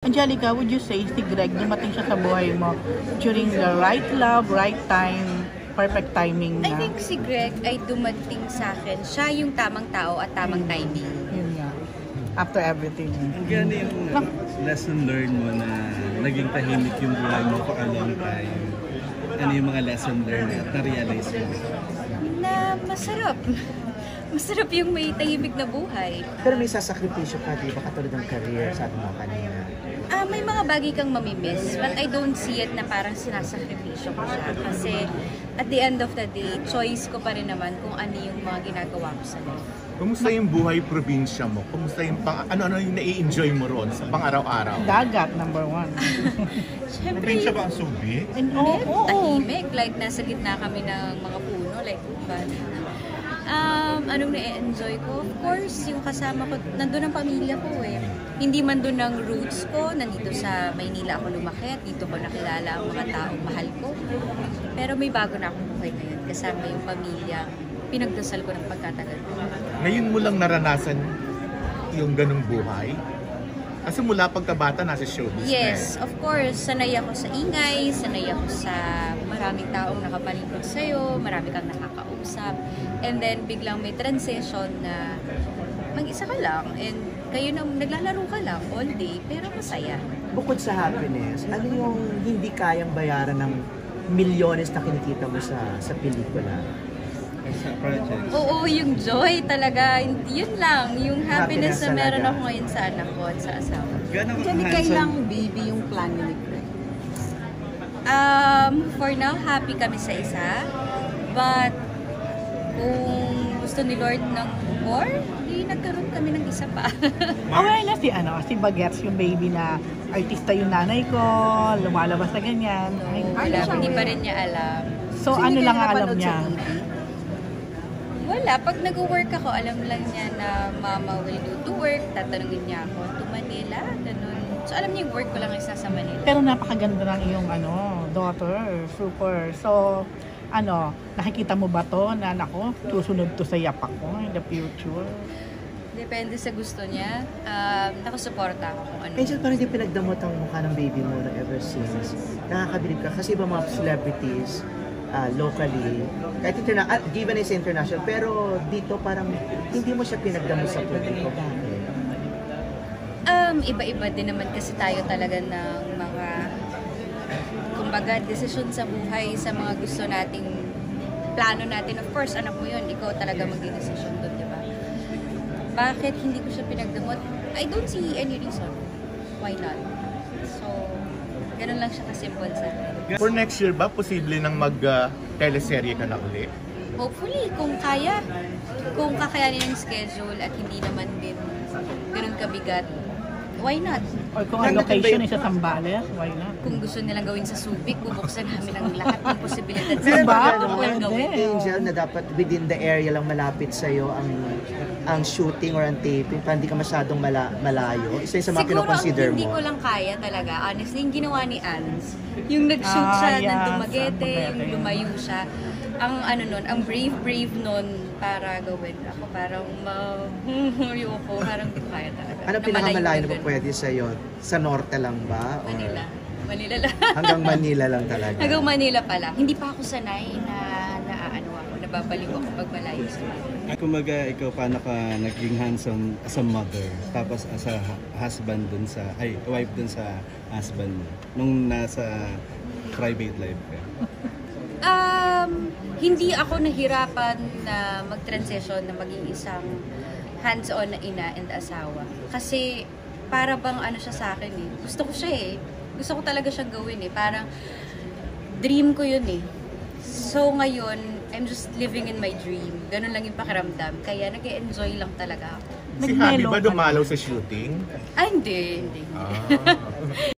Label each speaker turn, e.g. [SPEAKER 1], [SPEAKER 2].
[SPEAKER 1] Angelica, would you say si Greg dumating siya sa buhay mo during the right love, right time, perfect timing na?
[SPEAKER 2] I think si Greg ay dumating sa akin. Siya yung tamang tao at tamang timing.
[SPEAKER 1] Yun nga. After everything.
[SPEAKER 3] Ang ganda yung lesson learned mo na naging tahimik yung buhay mo for a long time. Ano yung mga lesson learned at na-realize mo?
[SPEAKER 2] Na masarap. Masarap yung may tahimik na buhay.
[SPEAKER 4] Pero may sasakripisyo ka, di ba? Katulad ng career, sabi mo kanina.
[SPEAKER 2] May mga bagay kang mamimiss, but I don't see it na parang sinasakripisyo ko siya. Kasi at the end of the day, choice ko pa rin naman kung ano yung mga ginagawa ko sa life.
[SPEAKER 5] Kumusta yung buhay probinsya mo? Kumusta yung ano yung nai-enjoy mo ron sa pang-araw-araw?
[SPEAKER 1] Dagat, number one.
[SPEAKER 2] Siyempre,
[SPEAKER 5] Probinsya ba ang subi?
[SPEAKER 2] tahimik. Like, nasa gitna kami ng mga puno. Like, anong na-enjoy ko? Of course, yung kasama ko, nandun ang pamilya ko eh. Hindi man doon ang roots ko, nandito sa Maynila ako lumaki at dito ko nakilala ang mga taong mahal ko. Pero may bago na akong buhay ngayon kasama yung pamilya. Pinagdasal ko ng pagkatagal ko.
[SPEAKER 5] Ngayon mo lang naranasan yung ganung buhay? Kasi mula pagkabata nasa showbiz.
[SPEAKER 2] Yes, of course. Sanay ako sa ingay, sanay ako sa maraming taong nakapalibot sa'yo, marami kang nakakausap. And then biglang may transition na mag-isa ka lang and kayo na naglalaro ka lang all day pero masaya.
[SPEAKER 4] Bukod sa happiness, ano yung hindi kayang bayaran ng milyones na kinikita mo sa pelikula?
[SPEAKER 3] Sa projects?
[SPEAKER 2] Oo, yung joy talaga. Yun lang, yung happiness na meron
[SPEAKER 4] talaga.
[SPEAKER 2] ako ngayon sa anak ko at sa asawa.
[SPEAKER 3] Gano'n
[SPEAKER 6] Diyan kailang baby yung plan ni Greg?
[SPEAKER 2] For now, happy kami sa isa. But kung gusto ni Lord ng more, nagkaroon kami ng isa pa.
[SPEAKER 1] Aware na si Bagets, yung baby na artista yung nanay ko, lumalabas na ganyan. Ay,
[SPEAKER 2] Wala, hindi pa rin niya alam.
[SPEAKER 1] so ano lang ang alam niya?
[SPEAKER 2] Wala, pag nag-work ako, alam lang niya na mama will do to work, tatanungin niya ako to Manila, ganun. So alam niya yung work ko lang isa sa Manila.
[SPEAKER 1] Pero napakaganda ng iyong daughter, super. So, nakikita mo ba to na nako, susunod to sa yapak ko in the future?
[SPEAKER 2] Depende sa gusto niya. Nakasuporta ako kung ano.
[SPEAKER 4] Angel, parang hindi pinagdamot ang mukha ng baby mo na ever since. Nakakabilib ka kasi iba mga celebrities, locally, kahit given is international, pero dito parang hindi mo siya pinagdamot sa publiko.
[SPEAKER 2] Iba-iba din naman kasi tayo talaga ng mga kumbaga, desisyon sa buhay, sa mga gusto nating plano natin. Of course, anak mo yun, ikaw talaga mag-desisyon doon, di ba? Bakit hindi ko siya pinagdamot? I don't see any reason. Why not? So, ganun lang siya kasimple sa akin.
[SPEAKER 5] For next year ba, posible nang mag-teleserye ka na ulit?
[SPEAKER 2] Hopefully, kung kaya. Kung kakayanin yung schedule at hindi naman din ganun kabigat, why not?
[SPEAKER 1] Or kung ang location is sa Zambales, why not?
[SPEAKER 2] Kung gusto nilang gawin sa Subic, bubuksan namin ang lahat ng posibilidad sa
[SPEAKER 4] Meron ba
[SPEAKER 2] Subic.
[SPEAKER 4] ganun,
[SPEAKER 2] Pwede gawin.
[SPEAKER 4] Angel, na dapat within the area lang malapit sa'yo ang shooting or ang taping, para hindi ka masyadong malayo? Isa yung sa mga
[SPEAKER 2] Siguro ang
[SPEAKER 4] kinoconsider
[SPEAKER 2] hindi
[SPEAKER 4] mo.
[SPEAKER 2] ko lang kaya talaga, honestly, yung ginawa ni Ans, yung nag-shoot siya ng Dumaguete, yung lumayo siya, ang brave nun para gawin. Ako parang ayoko, parang hindi ko kaya talaga.
[SPEAKER 4] Ano pinakamalayo na ba pwede sa'yo? Sa norte lang ba? Or
[SPEAKER 2] Manila. Manila lang.
[SPEAKER 4] hanggang Manila lang talaga?
[SPEAKER 2] Hanggang Manila pa lang. Hindi pa ako sanay na nababaliw ako pag malayo sa Manila.
[SPEAKER 3] Kumaga, ikaw paano ka naging handsome as a mother, tapos as a husband dun sa, wife dun sa husband mo, nung nasa private life ka?
[SPEAKER 2] Hindi ako nahirapan na mag-transition na maging isang hands-on na ina and asawa. Kasi para bang siya sa akin eh. Gusto ko siya eh. Gusto ko talaga siyang gawin eh. Parang dream ko yun eh. So ngayon, I'm just living in my dream. Ganun lang yung pakiramdam. Kaya nag-enjoy lang talaga ako.
[SPEAKER 5] Si Habi ba dumalaw sa shooting?
[SPEAKER 2] Hindi.
[SPEAKER 5] Ah.